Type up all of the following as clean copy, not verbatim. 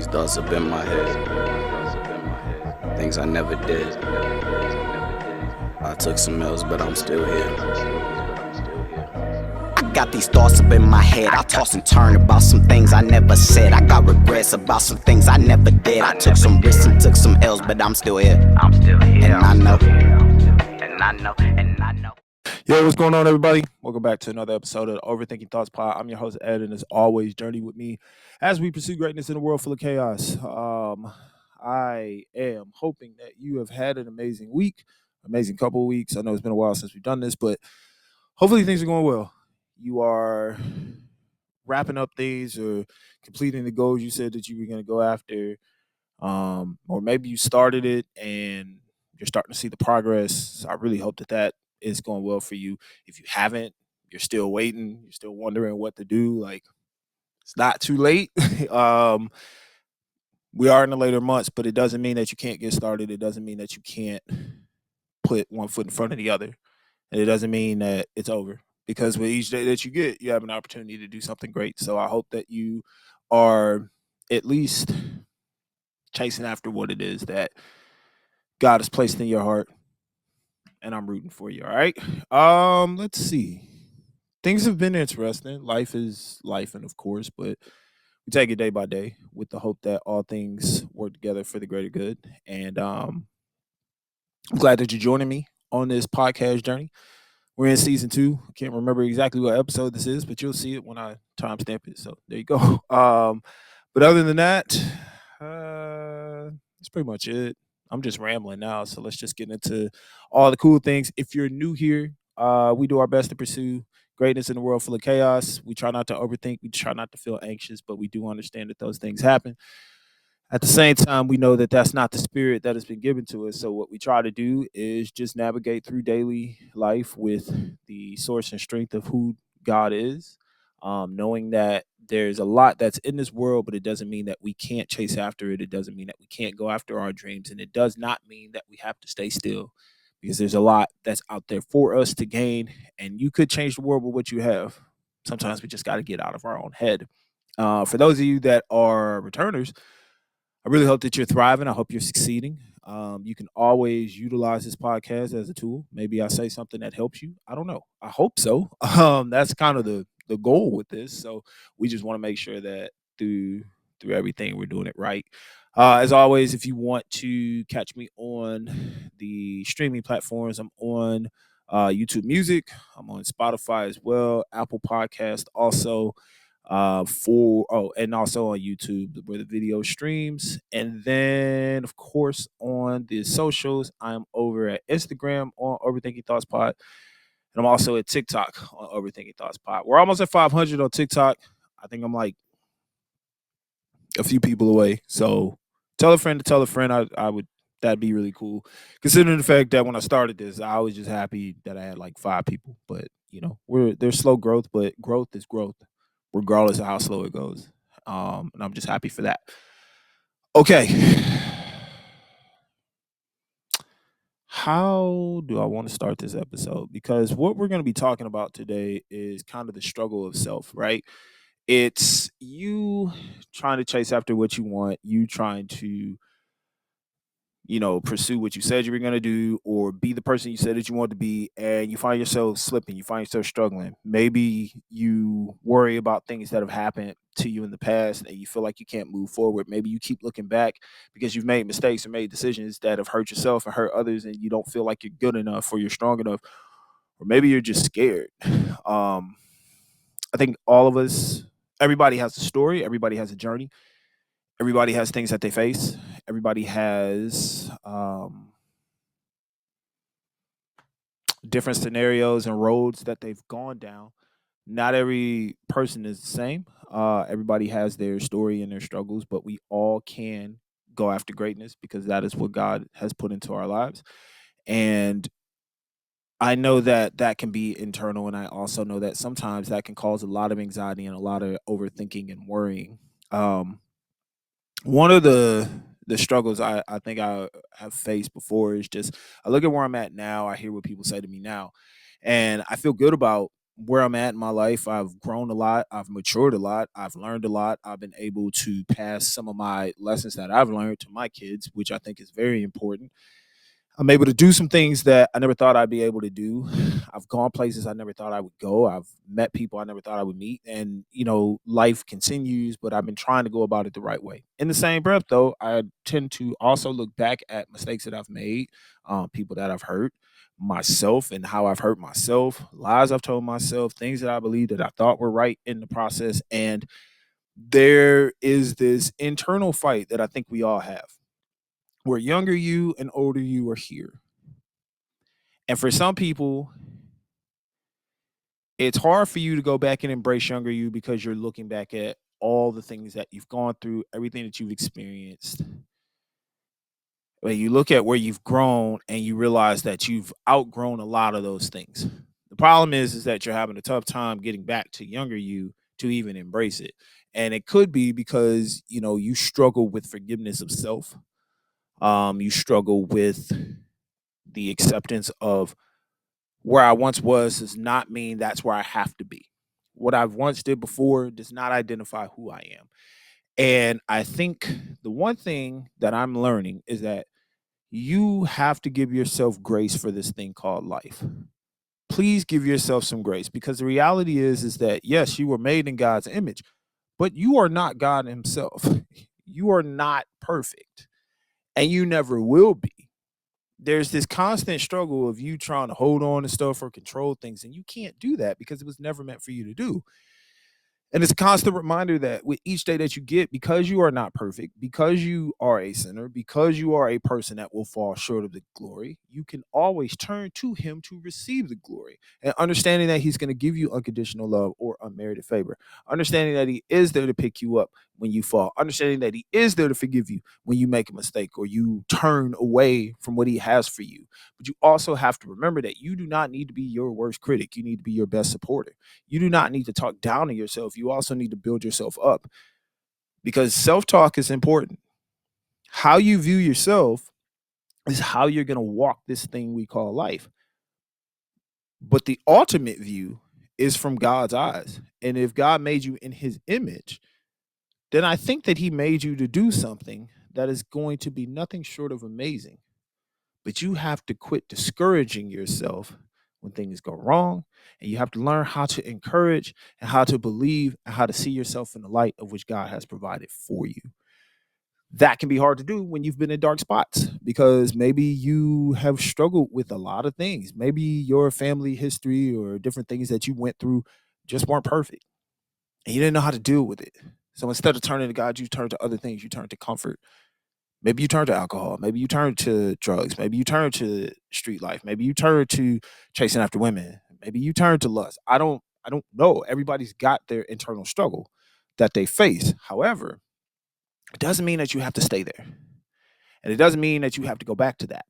these thoughts up in my head. Things I never did. I took some L's, but I'm still here. I got these thoughts up in my head. I toss and turn about some things I never said. I got regrets about some things I never did. I took some risks and took some L's, but I'm still here. And I know. Yo, what's going on, everybody? Welcome back to another episode of the Overthinking Thoughts Pod. I'm your host, Ed, and as always, journey with me as we pursue greatness in a world full of chaos. I am hoping that you have had an amazing week, amazing couple of weeks. I know it's been a while since we've done this, but hopefully things are going well. You are wrapping up things or completing the goals you said that you were going to go after, or maybe you started it and you're starting to see the progress. So I really hope that is going well for you. If you haven't, you're still waiting, you're still wondering what to do. Like, it's not too late. We are in the later months, but it doesn't mean that you can't get started. It doesn't mean that you can't put one foot in front of the other. And it doesn't mean that it's over, because with each day that you get, you have an opportunity to do something great. So I hope that you are at least chasing after what it is that God has placed in your heart, and I'm rooting for you. All right. Let's see. Things have been interesting. Life is life, and of course, but we take it day by day with the hope that all things work together for the greater good. And I'm glad that you're joining me on this podcast journey. We're in season 2. I can't remember exactly what episode this is, but you'll see it when I timestamp it. So there you go. But other than that, that's pretty much it. I'm just rambling now, so let's just get into all the cool things. If you're new here, we do our best to pursue greatness in a world full of chaos. We try not to overthink. We try not to feel anxious, but we do understand that those things happen. At the same time, we know that that's not the spirit that has been given to us. So what we try to do is just navigate through daily life with the source and strength of who God is, knowing that there's a lot that's in this world, but it doesn't mean that we can't chase after it. It doesn't mean that we can't go after our dreams, and it does not mean that we have to stay still, because there's a lot that's out there for us to gain, and you could change the world with what you have. Sometimes we just got to get out of our own head. For those of you that are returners, I really hope that you're thriving. I hope you're succeeding. You can always utilize this podcast as a tool. Maybe I say something that helps you. I don't know. I hope so. That's kind of the goal with this. So we just want to make sure that through everything we're doing it right. As always, if you want to catch me on the streaming platforms, I'm on YouTube Music. I'm on Spotify as well, Apple Podcast also, and also on YouTube where the video streams, and then of course on the socials, I'm over at Instagram on Overthinking Thoughts Pod, and I'm also at TikTok on Overthinking Thoughts Pod. We're almost at 500 on TikTok. I think I'm like a few people away, so tell a friend to tell a friend. I would, that'd be really cool, considering the fact that when I started this, I was just happy that I had like 5 people. But there's slow growth, but growth is growth regardless of how slow it goes. And I'm just happy for that. Okay. How do I want to start this episode? Because what we're going to be talking about today is kind of the struggle of self, right? It's you trying to chase after what you want, you trying to pursue what you said you were going to do, or be the person you said that you wanted to be, and you find yourself slipping, you find yourself struggling. Maybe you worry about things that have happened to you in the past and you feel like you can't move forward. Maybe you keep looking back because you've made mistakes and made decisions that have hurt yourself and hurt others, and you don't feel like you're good enough or you're strong enough, or maybe you're just scared. I think all of us, everybody has a story, everybody has a journey, everybody has things that they face. Everybody has different scenarios and roads that they've gone down. Not every person is the same. Everybody has their story and their struggles, but we all can go after greatness because that is what God has put into our lives. And I know that that can be internal, and I also know that sometimes that can cause a lot of anxiety and a lot of overthinking and worrying. One of the struggles I think I have faced before is just, I look at where I'm at now, I hear what people say to me now, and I feel good about where I'm at in my life. I've grown a lot. I've matured a lot. I've learned a lot. I've been able to pass some of my lessons that I've learned to my kids, which I think is very important. I'm able to do some things that I never thought I'd be able to do. I've gone places I never thought I would go. I've met people I never thought I would meet. And, life continues, but I've been trying to go about it the right way. In the same breath, though, I tend to also look back at mistakes that I've made, people that I've hurt, myself and how I've hurt myself, lies I've told myself, things that I believe that I thought were right in the process. And there is this internal fight that I think we all have, where younger you and older you are here. And for some people, it's hard for you to go back and embrace younger you because you're looking back at all the things that you've gone through, everything that you've experienced. When you look at where you've grown and you realize that you've outgrown a lot of those things. The problem is that you're having a tough time getting back to younger you to even embrace it. And it could be because, you struggle with forgiveness of self. You struggle with the acceptance of where I once was does not mean that's where I have to be. What I've once did before does not identify who I am. And I think the one thing that I'm learning is that you have to give yourself grace for this thing called life. Please give yourself some grace, because the reality is that yes, you were made in God's image, but you are not God himself. You are not perfect, and you never will be. There's this constant struggle of you trying to hold on to stuff or control things, and you can't do that because it was never meant for you to do. And it's a constant reminder that with each day that you get, because you are not perfect, because you are a sinner, because you are a person that will fall short of the glory, you can always turn to him to receive the glory. And understanding that he's going to give you unconditional love or unmerited favor. Understanding that he is there to pick you up when you fall. Understanding that he is there to forgive you when you make a mistake or you turn away from what he has for you. But you also have to remember that you do not need to be your worst critic. You need to be your best supporter. You do not need to talk down to yourself. You also need to build yourself up, because self talk is important. How you view yourself is how you're going to walk this thing we call life. But the ultimate view is from God's eyes. And if God made you in his image, then I think that he made you to do something that is going to be nothing short of amazing. But you have to quit discouraging yourself when things go wrong. And you have to learn how to encourage and how to believe and how to see yourself in the light of which God has provided for you. That can be hard to do when you've been in dark spots, because maybe you have struggled with a lot of things. Maybe your family history or different things that you went through just weren't perfect and you didn't know how to deal with it. So instead of turning to God, you turn to other things. You turn to comfort. Maybe you turn to alcohol. Maybe you turn to drugs. Maybe you turn to street life. Maybe you turn to chasing after women. Maybe you turn to lust. I don't know. Everybody's got their internal struggle that they face. However, it doesn't mean that you have to stay there. And it doesn't mean that you have to go back to that.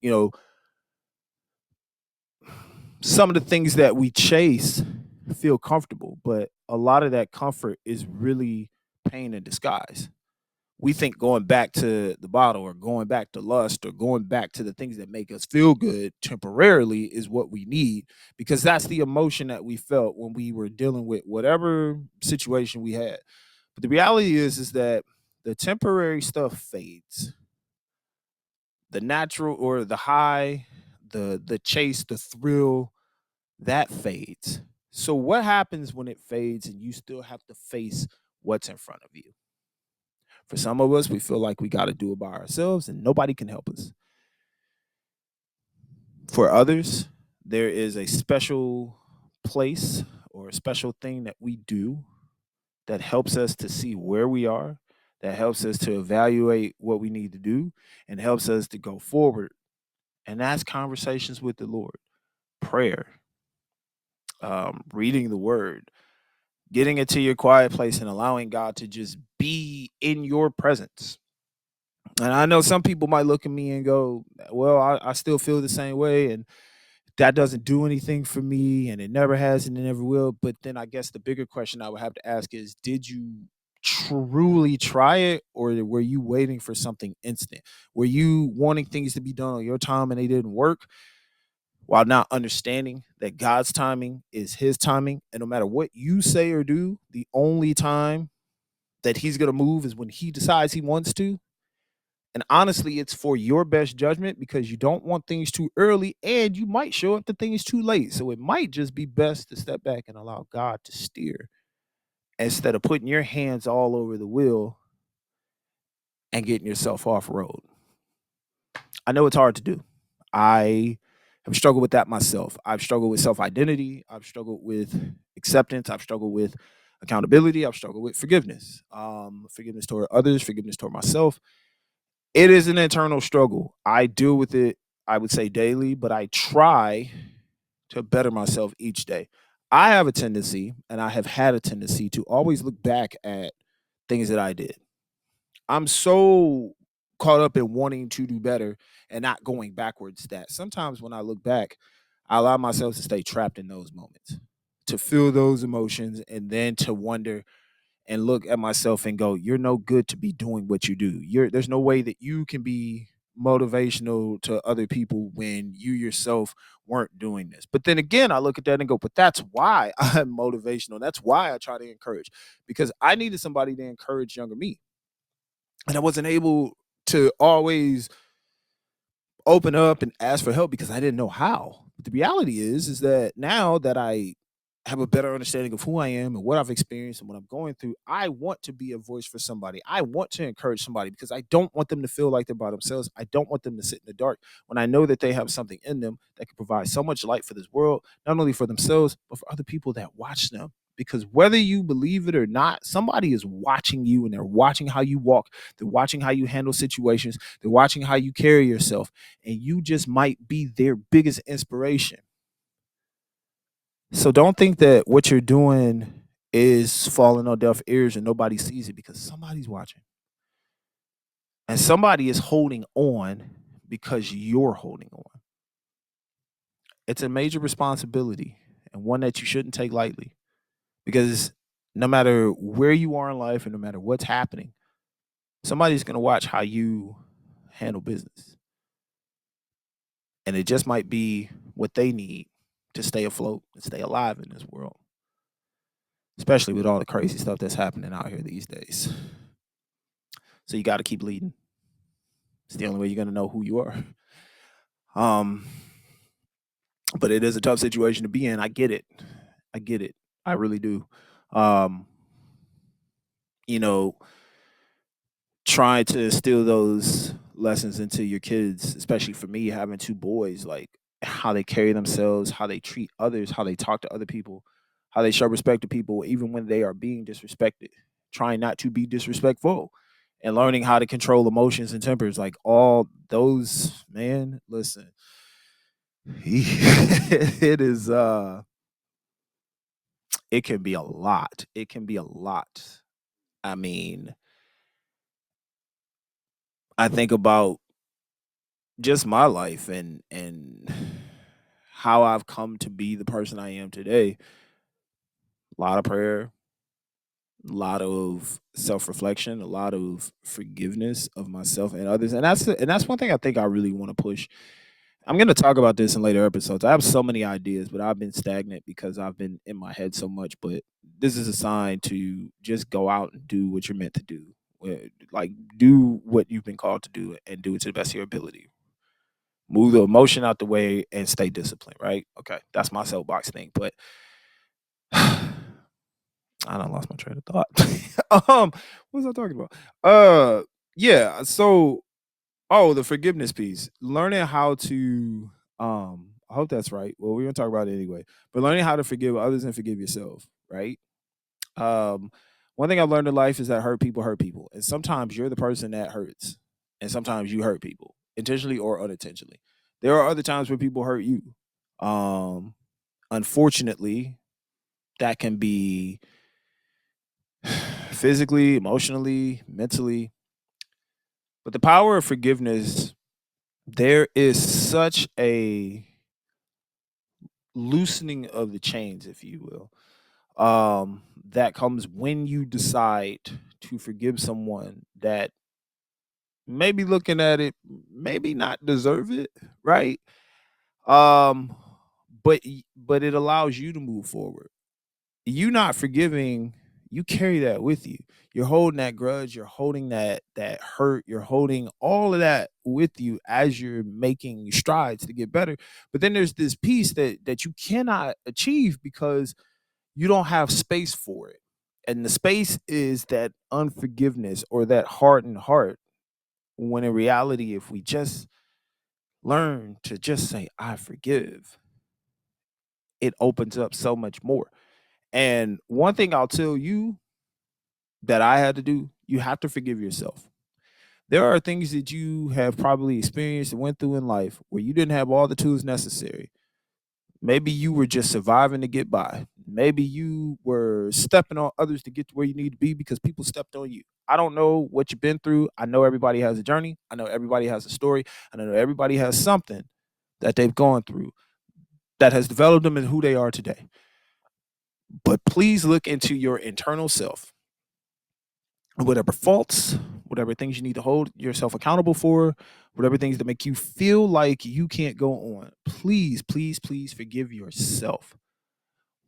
You know, some of the things that we chase feel comfortable, but a lot of that comfort is really pain in disguise. We think going back to the bottle or going back to lust or going back to the things that make us feel good temporarily is what we need, because that's the emotion that we felt when we were dealing with whatever situation we had. But the reality is that the temporary stuff fades. The natural or the high, the chase, the thrill, that fades. So what happens when it fades and you still have to face what's in front of you? For some of us, we feel like we got to do it by ourselves and nobody can help us. For others, there is a special place or a special thing that we do that helps us to see where we are, that helps us to evaluate what we need to do, and helps us to go forward. And that's conversations with the Lord, prayer, reading the word, getting into your quiet place and allowing God to just be in your presence. And I know some people might look at me and go, well, I still feel the same way. And that doesn't do anything for me. And it never has and it never will. But then I guess the bigger question I would have to ask is, did you truly try it, or were you waiting for something instant? Were you wanting things to be done on your time and they didn't work? while not understanding that God's timing is his timing. And no matter what you say or do, the only time that he's going to move is when he decides he wants to. And honestly, it's for your best judgment because you don't want things too early and you might show up to things too late. So it might just be best to step back and allow God to steer instead of putting your hands all over the wheel and getting yourself off road. I know it's hard to do. I have struggled with that myself. I've struggled with self identity. I've struggled with acceptance. I've struggled with accountability. I've struggled with forgiveness, forgiveness toward others, forgiveness toward myself. It is an internal struggle. I deal with it, I would say daily, but I try to better myself each day. I have a tendency, and I have had a tendency to always look back at things that I did. I'm so caught up in wanting to do better and not going backwards that sometimes when I look back, I allow myself to stay trapped in those moments, to feel those emotions, and then to wonder and look at myself and go, "You're no good to be doing what you do. There's no way that you can be motivational to other people when you yourself weren't doing this." But then again, I look at that and go, "But that's why I'm motivational. That's why I try to encourage because I needed somebody to encourage younger me." And I wasn't able to always open up and ask for help because I didn't know how. But the reality is that now that I have a better understanding of who I am and what I've experienced and what I'm going through, I want to be a voice for somebody. I want to encourage somebody because I don't want them to feel like they're by themselves. I don't want them to sit in the dark when I know that they have something in them that can provide so much light for this world, not only for themselves, but for other people that watch them. Because whether you believe it or not, somebody is watching you and they're watching how you walk. They're watching how you handle situations. They're watching how you carry yourself. And you just might be their biggest inspiration. So don't think that what you're doing is falling on deaf ears and nobody sees it because somebody's watching. And somebody is holding on because you're holding on. It's a major responsibility and one that you shouldn't take lightly because no matter where you are in life and no matter what's happening, somebody's going to watch how you handle business. And it just might be what they need to stay afloat and stay alive in this world, especially with all the crazy stuff that's happening out here these days. So you got to keep leading. It's the only way you're going to know who you are. Um, but it is a tough situation to be in. I get it. I get it. I really do. Um, you know, try to instill those lessons into your kids, especially for me having two boys, like how they carry themselves, how they treat others, how they talk to other people, how they show respect to people, even when they are being disrespected, trying not to be disrespectful and learning how to control emotions and tempers, like all those, man, listen, it is, it can be a lot. It can be a lot. I mean, I think about just my life and how I've come to be the person I am today. A lot of prayer, a lot of self-reflection, a lot of forgiveness of myself and others. And that's one thing I think I really want to push. I'm going to talk about this in later episodes. I have so many ideas, but I've been stagnant because I've been in my head so much, but this is a sign to just go out and do what you're meant to do. Like do what you've been called to do and do it to the best of your ability. Move the emotion out the way and stay disciplined, right? Okay, that's my soapbox thing. But I done lost my train of thought. What was I talking about? Yeah. So, the forgiveness piece, learning how to, I hope that's right. Well, we're gonna talk about it anyway. But learning how to forgive others and forgive yourself, right? Um, one thing I've learned in life is that hurt people, and sometimes you're the person that hurts, and sometimes you hurt people intentionally or unintentionally. There are other times where people hurt you. Um, Unfortunately, that can be physically, emotionally, mentally. But the power of forgiveness, there is such a loosening of the chains, if you will, that comes when you decide to forgive someone that maybe looking at it, maybe not deserve it, right? Um, but it allows you to move forward. You not forgiving, you carry that with you. You're holding that grudge, you're holding that hurt, you're holding all of that with you as you're making strides to get better. But then there's this piece that you cannot achieve because you don't have space for it. And the space is that unforgiveness or that hardened heart. When in reality, if we just learn to just say, I forgive, it opens up so much more. And one thing I'll tell you that I had to do, you have to forgive yourself. There are things that you have probably experienced and went through in life where you didn't have all the tools necessary. Maybe you were just surviving to get by. Maybe you were stepping on others to get to where you need to be because people stepped on you. I don't know what you've been through. I know everybody has a journey. I know everybody has a story. And I know everybody has something that they've gone through that has developed them in who they are today. But please look into your internal self. Whatever faults, whatever things you need to hold yourself accountable for, whatever things that make you feel like you can't go on, please, please, please forgive yourself.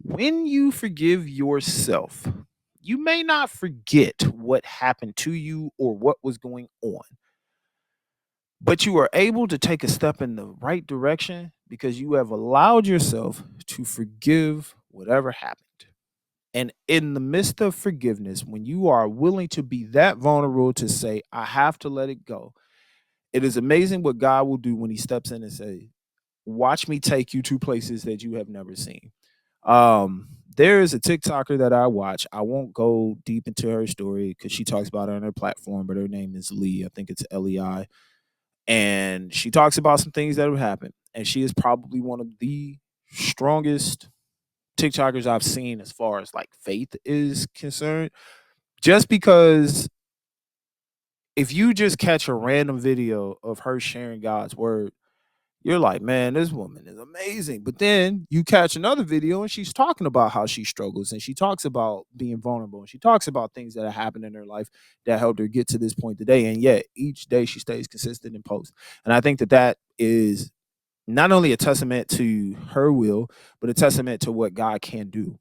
When you forgive yourself, you may not forget what happened to you or what was going on, but you are able to take a step in the right direction because you have allowed yourself to forgive whatever happened. And in the midst of forgiveness, when you are willing to be that vulnerable to say, I have to let it go, it is amazing what God will do when he steps in and say, watch me take you to places that you have never seen. There is a TikToker that I watch. I won't go deep into her story because she talks about it on her platform, but her name is Lee. I think it's Lei. And she talks about some things that have happened. And she is probably one of the strongest TikTokers I've seen as far as like faith is concerned. Just because if you just catch a random video of her sharing God's word, you're like, man, this woman is amazing. But then you catch another video and she's talking about how she struggles and she talks about being vulnerable and she talks about things that have happened in her life that helped her get to this point today. And yet each day she stays consistent in post. And I think that that is not only a testament to her will, but a testament to what God can do.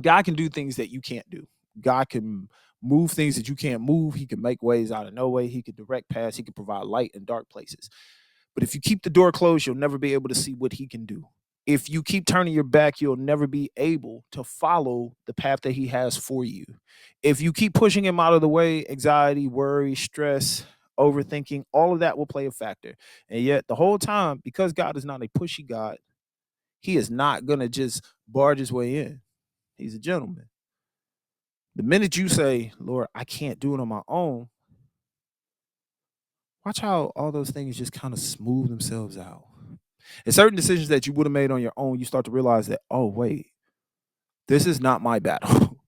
God can do things that you can't do. God can move things that you can't move. He can make ways out of no way. He can direct paths. He can provide light in dark places. But if you keep the door closed, you'll never be able to see what he can do. If you keep turning your back, you'll never be able to follow the path that he has for you. If you keep pushing him out of the way, anxiety, worry, stress, overthinking, all of that will play a factor. And yet, the whole time, because God is not a pushy God, he is not going to just barge his way in. He's a gentleman. The minute you say, Lord, I can't do it on my own, watch how all those things just kind of smooth themselves out. And certain decisions that you would have made on your own, you start to realize that, oh, wait, this is not my battle.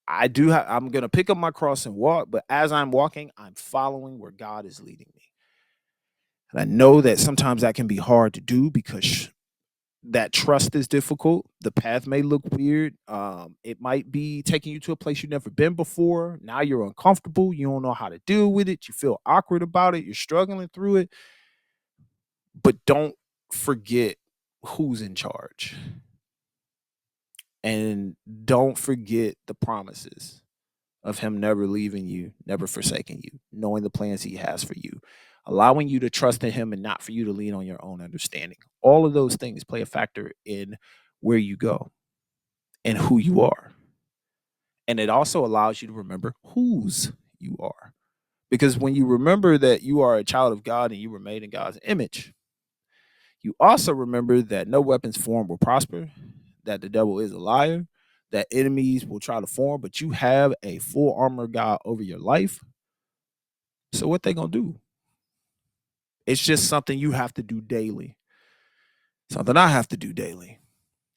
I'm going to pick up my cross and walk, but as I'm walking, I'm following where God is leading me. And I know that sometimes that can be hard to do because that trust is difficult. The path may look weird. It might be taking you to a place you've never been before. Now you're uncomfortable. You don't know how to deal with it. You feel awkward about it. You're struggling through it. But don't forget who's in charge. And don't forget the promises of him never leaving you, never forsaking you, knowing the plans he has for you, allowing you to trust in him and not for you to lean on your own understanding. All of those things play a factor in where you go and who you are. And it also allows you to remember whose you are. Because when you remember that you are a child of God and you were made in God's image, you also remember that no weapons formed will prosper, that the devil is a liar, that enemies will try to form, but you have a full armor of God over your life. So what they gonna do? It's just something you have to do daily. Something I have to do daily.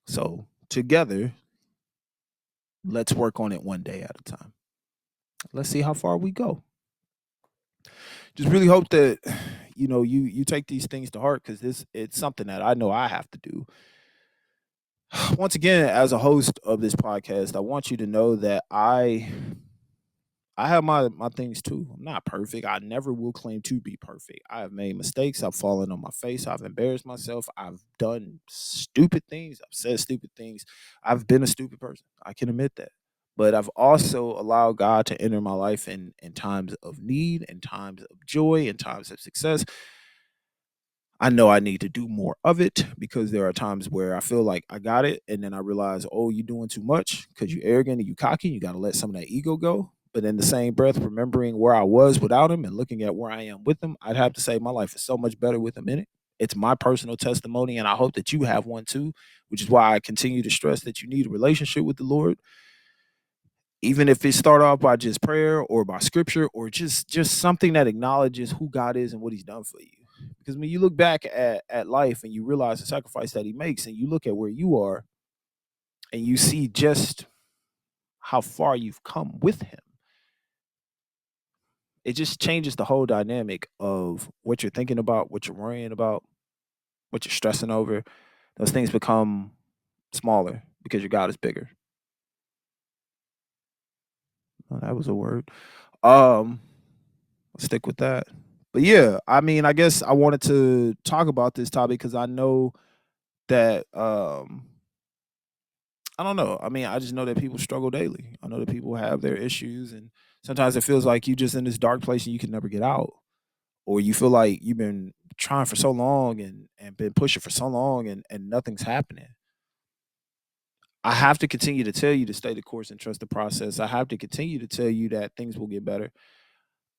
So together, let's work on it one day at a time. Let's see how far we go. Just really hope that you take these things to heart because it's something that I know I have to do. Once again, as a host of this podcast, I want you to know that I have my things too. I'm not perfect. I never will claim to be perfect. I have made mistakes. I've fallen on my face. I've embarrassed myself. I've done stupid things. I've said stupid things. I've been a stupid person. I can admit that. But I've also allowed God to enter my life in times of need, in times of joy, in times of success. I know I need to do more of it because there are times where I feel like I got it, and then I realize, oh, you're doing too much because you're arrogant and you cocky. You got to let some of that ego go. But in the same breath, remembering where I was without him and looking at where I am with him, I'd have to say my life is so much better with him in it. It's my personal testimony, and I hope that you have one too, which is why I continue to stress that you need a relationship with the Lord, even if it start off by just prayer or by scripture or just something that acknowledges who God is and what he's done for you. Because when you look back at life and you realize the sacrifice that he makes and you look at where you are and you see just how far you've come with him, it just changes the whole dynamic of what you're thinking about, what you're worrying about, what you're stressing over. Those things become smaller because your God is bigger. Oh, that was a word. Um, I'll stick with that. But yeah, I mean, I guess I wanted to talk about this topic because I know that I don't know. I mean, I just know that people struggle daily. I know that people have their issues, and sometimes it feels like you just in this dark place and you can never get out, or you feel like you've been trying for so long and been pushing for so long and nothing's happening. I have to continue to tell you to stay the course and trust the process. I have to continue to tell you that things will get better.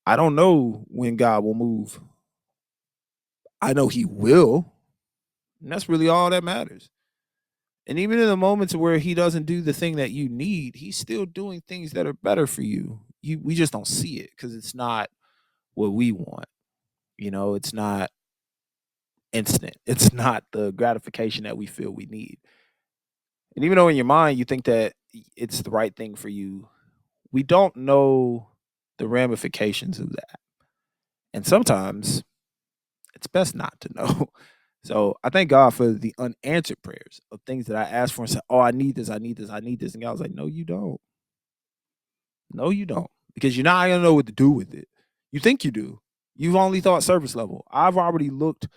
I don't know when God will move. I know He will, and that's really all that matters. And even in the moments where he doesn't do the thing that you need, he's still doing things that are better for you. We just don't see it because it's not what we want. It's not instant. It's not the gratification that we feel we need. And even though in your mind you think that it's the right thing for you, we don't know the ramifications of that. And sometimes it's best not to know. So I thank God for the unanswered prayers of things that I asked for and said, "Oh, I need this, I need this, I need this." And God was like, "No, you don't. No, you don't, because you're not gonna know what to do with it. You think you do. You've only thought surface level. I've already looked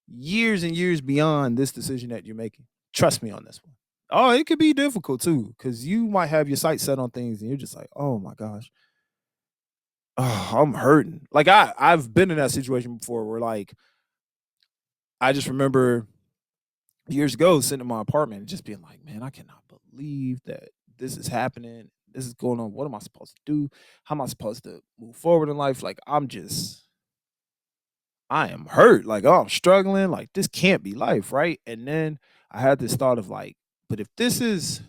years and years beyond this decision that you're making. Trust me on this one. Oh, it could be difficult too, because you might have your sights set on things and you're just like, oh my gosh, oh, I'm hurting. Like I've been in that situation before where like I just remember years ago sitting in my apartment and just being like, man, I cannot believe that this is happening. This is going on. What am I supposed to do? How am I supposed to move forward in life? Like, I am hurt. Like, oh, I'm struggling. Like, this can't be life, right? And then I had this thought of like, but if this is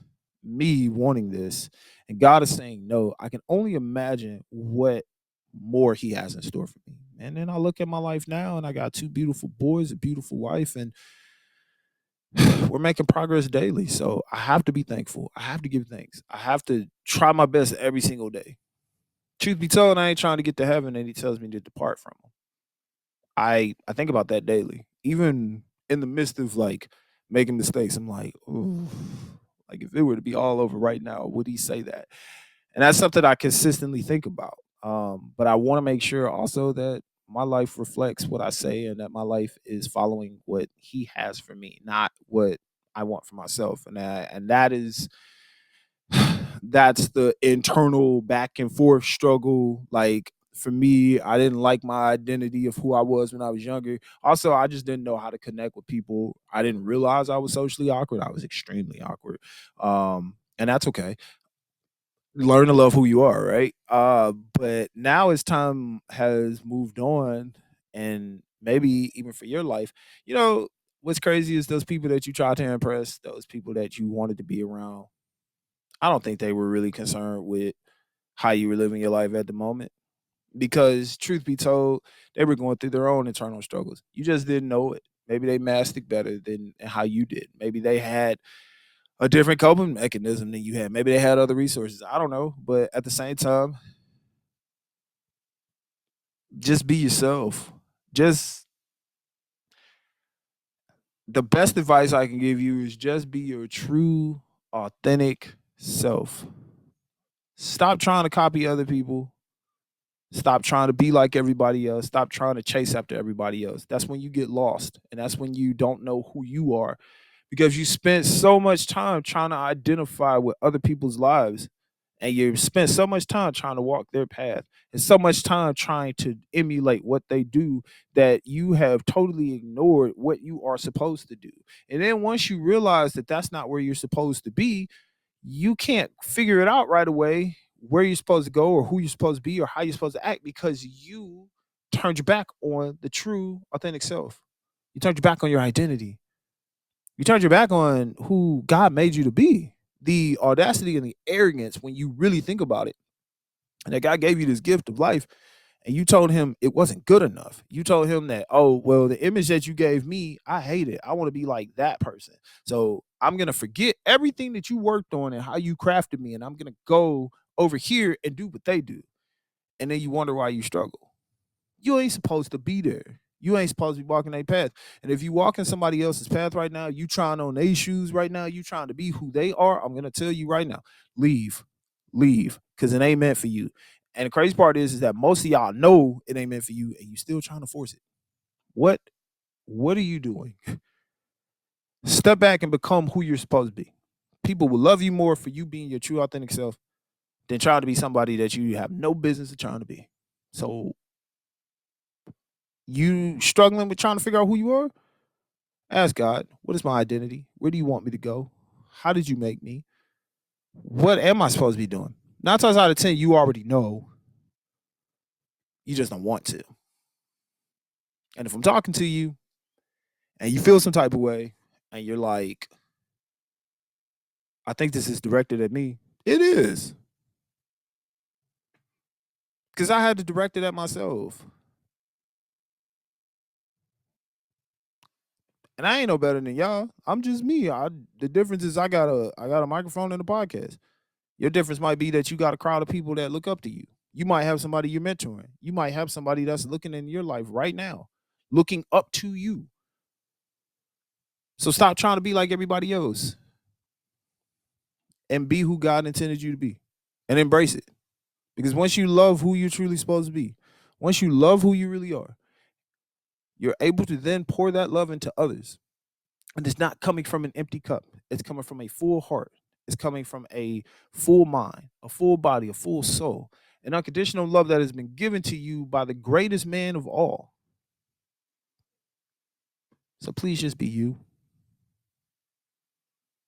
me wanting this and God is saying no, I can only imagine what more he has in store for me. And then I look at my life now and I got two beautiful boys, a beautiful wife, and we're making progress daily. So I have to be thankful. I have to give thanks. I have to try my best every single day. Truth be told, I ain't trying to get to heaven and he tells me to depart from him. I think about that daily. Even in the midst of like making mistakes, I'm like, ooh, like if it were to be all over right now, would he say that? And that's something I consistently think about. But I want to make sure also that my life reflects what I say and that my life is following what he has for me, not what I want for myself. And that is that's the internal back and forth struggle. Like for me, I didn't like my identity of who I was when I was younger. Also, I just didn't know how to connect with people. I didn't realize I was socially awkward. I was extremely awkward. And that's okay. Learn to love who you are, right? But now as time has moved on, and maybe even for your life, you know, what's crazy is those people that you try to impress, those people that you wanted to be around. I don't think they were really concerned with how you were living your life at the moment. Because truth be told, they were going through their own internal struggles. You just didn't know it. Maybe they masked it better than how you did. Maybe they had a different coping mechanism than you had. Maybe they had other resources. I don't know. But at the same time, just be yourself. Just the best advice I can give you is just be your true, authentic self. Stop trying to copy other people. Stop trying to be like everybody else. Stop trying to chase after everybody else. That's when you get lost. And that's when you don't know who you are because you spent so much time trying to identify with other people's lives. And you spent so much time trying to walk their path and so much time trying to emulate what they do that you have totally ignored what you are supposed to do. And then once you realize that that's not where you're supposed to be, you can't figure it out right away where you're supposed to go or who you're supposed to be or how you're supposed to act because you turned your back on the true authentic self. You turned your back on your identity. You turned your back on who God made you to be. The audacity and the arrogance when you really think about it. And that God gave you this gift of life and you told him it wasn't good enough. You told him that, oh, well, the image that you gave me, I hate it. I want to be like that person. So I'm going to forget everything that you worked on and how you crafted me. And I'm going to go over here and do what they do. And then you wonder why you struggle. You ain't supposed to be there. You ain't supposed to be walking their path. And if you walking somebody else's path right now, you trying on their shoes right now, you trying to be who they are, I'm gonna tell you right now, leave. Leave. Cause it ain't meant for you. And the crazy part is that most of y'all know it ain't meant for you and you still trying to force it. What what are you doing? Step back and become who you're supposed to be. People will love you more for you being your true authentic self than trying to be somebody that you have no business of trying to be. So you struggling with trying to figure out who you are? Ask God, what is my identity? Where do you want me to go? How did you make me? What am I supposed to be doing? 9 times out of 10, you already know. You just don't want to. And if I'm talking to you and you feel some type of way and you're like, I think this is directed at me, it is. Because I had to direct it at myself. And I ain't no better than y'all. I'm just me. The difference is I got a microphone and a podcast. Your difference might be that you got a crowd of people that look up to you. You might have somebody you're mentoring. You might have somebody that's looking in your life right now, looking up to you. So stop trying to be like everybody else and be who God intended you to be and embrace it. Because once you love who you're truly supposed to be, once you love who you really are, you're able to then pour that love into others. And it's not coming from an empty cup, it's coming from a full heart. It's coming from a full mind, a full body, a full soul, an unconditional love that has been given to you by the greatest man of all. So please just be you.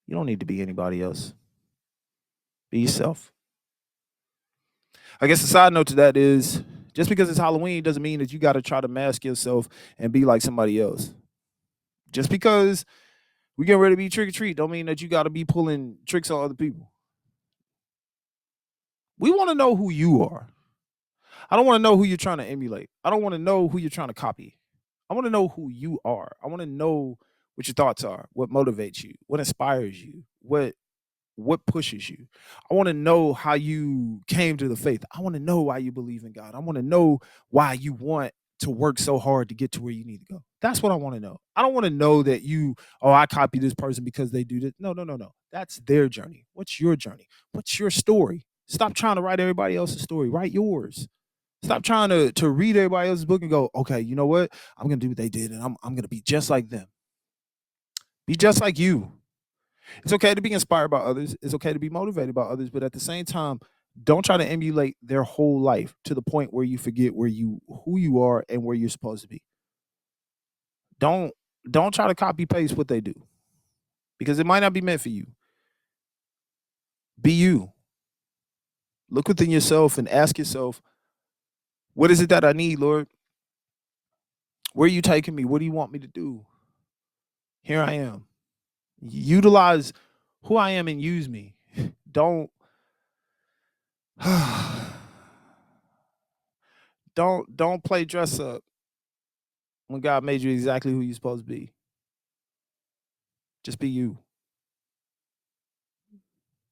You don't need to be anybody else. Be yourself. I guess the side note to that is just because it's Halloween doesn't mean that you got to try to mask yourself and be like somebody else. Just because we get ready to be trick or treat don't mean that you got to be pulling tricks on other people. We want to know who you are. I don't want to know who you're trying to emulate. I don't want to know who you're trying to copy. I want to know who you are. I want to know what your thoughts are, what motivates you, what inspires you, what pushes you. I want to know how you came to the faith. I want to know why you believe in God. I want to know why you want to work so hard to get to where you need to go. That's what I want to know. I don't want to know that I copy this person because they do this. No, no, no, no. That's their journey. What's your journey? What's your story? Stop trying to write everybody else's story. Write yours. Stop trying to read everybody else's book and go, okay, you know what? I'm gonna do what they did, and I'm gonna be just like them. Be just like you. It's okay to be inspired by others. It's okay to be motivated by others, but at the same time, don't try to emulate their whole life to the point where you forget who you are and where you're supposed to be. Don't don't try to copy paste what they do because it might not be meant for you. Be you. Look within yourself and ask yourself, what is it that I need, Lord? Where are you taking me? What do you want me to do? Here I am. Utilize who I am and use me. Don't don't play dress up when God made you exactly who you're supposed to be. Just be you.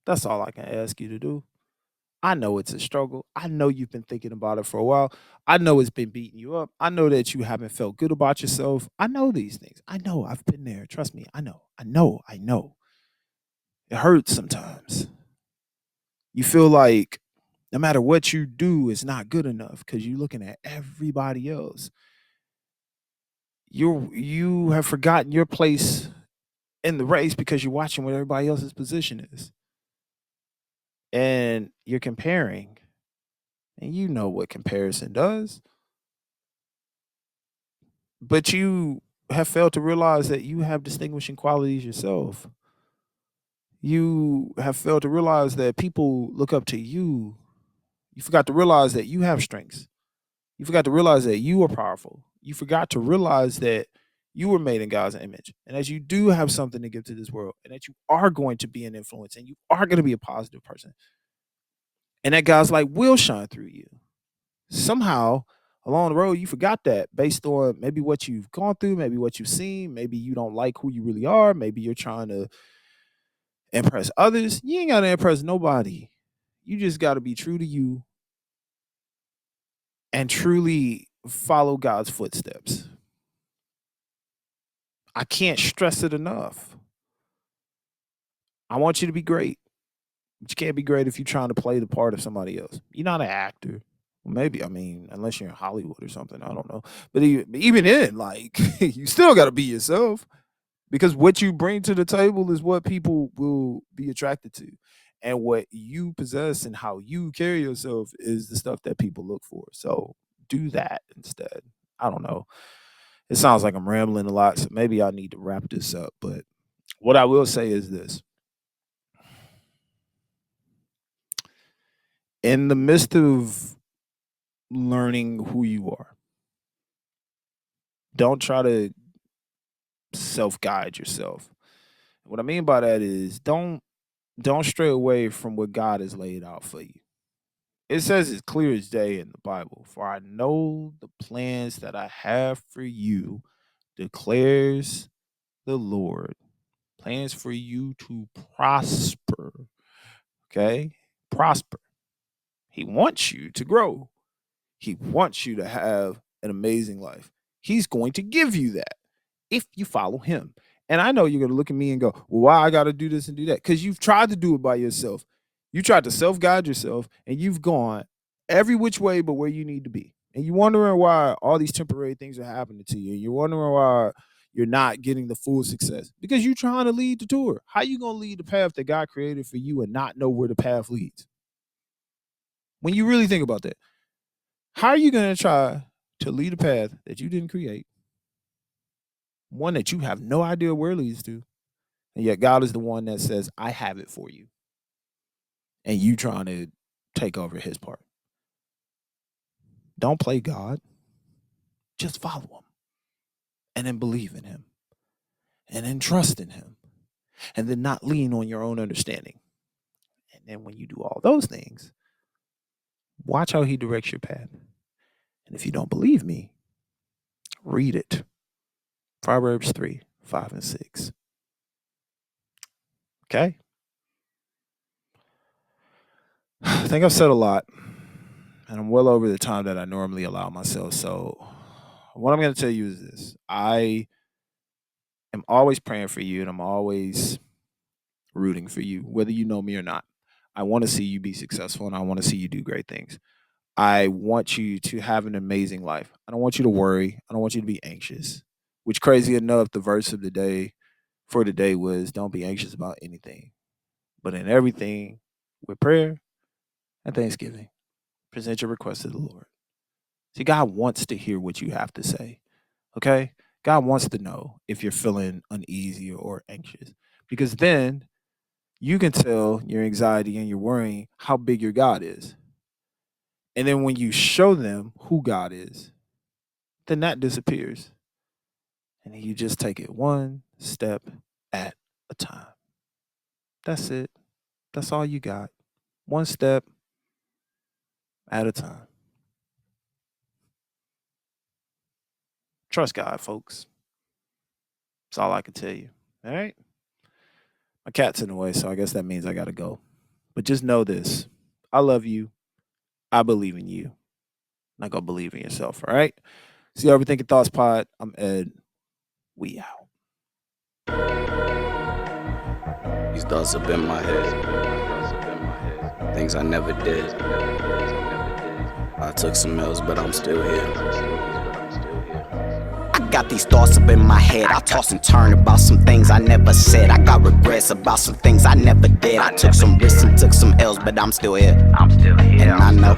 That's all I can ask you to do. I know it's a struggle. I know you've been thinking about it for a while. I know it's been beating you up. I know that you haven't felt good about yourself. I know these things. I know I've been there. Trust me. I know. I know. I know. It hurts sometimes. You feel like No matter what you do, it's not good enough because you're looking at everybody else. You have forgotten your place in the race because you're watching what everybody else's position is. And you're comparing. And you know what comparison does. But you have failed to realize that you have distinguishing qualities yourself. You have failed to realize that people look up to you. You forgot to realize that you have strengths. You forgot to realize that you are powerful. You forgot to realize that you were made in God's image and that you do have something to give to this world and that you are going to be an influence and you are going to be a positive person. And that God's light will shine through you. Somehow along the road, you forgot that based on maybe what you've gone through, maybe what you've seen, maybe you don't like who you really are, maybe you're trying to impress others. You ain't got to impress nobody. You just got to be true to you and truly follow God's footsteps. I can't stress it enough. I want you to be great, but you can't be great if you're trying to play the part of somebody else. You're not an actor. Well, maybe, I mean, unless you're in Hollywood or something, I don't know. But even then, like, you still got to be yourself because what you bring to the table is what people will be attracted to. And what you possess and how you carry yourself is the stuff that people look for. So do that instead. I don't know. It sounds like I'm rambling a lot, so maybe I need to wrap this up. But what I will say is this: in the midst of learning who you are, don't try to self guide yourself. What I mean by that is don't stray away from what God has laid out for you. It says it's clear as day in the Bible, for I know the plans that I have for you, declares the Lord. Plans for you to prosper. Okay? Prosper. He wants you to grow. He wants you to have an amazing life. He's going to give you that if you follow him. And I know you're going to look at me and go, well, why I got to do this and do that? Because you've tried to do it by yourself. You tried to self guide yourself and you've gone every which way but where you need to be. And you're wondering why all these temporary things are happening to you. You're wondering why you're not getting the full success because you're trying to lead the tour. How you going to lead the path that God created for you and not know where the path leads? When you really think about that, how are you going to try to lead a path that you didn't create? One that you have no idea where it leads to. And yet God is the one that says, I have it for you. And you trying to take over his part. Don't play God. Just follow him. And then believe in him. And then trust in him. And then not lean on your own understanding. And then when you do all those things, watch how he directs your path. And if you don't believe me, read it. Proverbs 3, 5, and 6. Okay? I think I've said a lot. And I'm well over the time that I normally allow myself. So what I'm going to tell you is this. I am always praying for you and I'm always rooting for you, whether you know me or not. I want to see you be successful and I want to see you do great things. I want you to have an amazing life. I don't want you to worry. I don't want you to be anxious, which crazy enough, the verse of the day for today was don't be anxious about anything, but in everything with prayer and thanksgiving, present your request to the Lord. See, God wants to hear what you have to say. Okay? God wants to know if you're feeling uneasy or anxious because then you can tell your anxiety and your worrying how big your God is. And then when you show them who God is, then that disappears. And you just take it one step at a time. That's it. That's all you got. One step at a time. Trust God, folks. That's all I can tell you. All right? My cat's in the way, so I guess that means I got to go. But just know this. I love you. I believe in you. Not gonna believe in yourself, all right? See Overthinking Thoughts Pod. I'm Ed. We out. These thoughts up in my head. things I never did. I took some L's, but I'm still here. I got these thoughts up in my head. I toss and turn about some things I never said. I got regrets about some things I never did. I took some risks and took some L's, but I'm still here. And I know.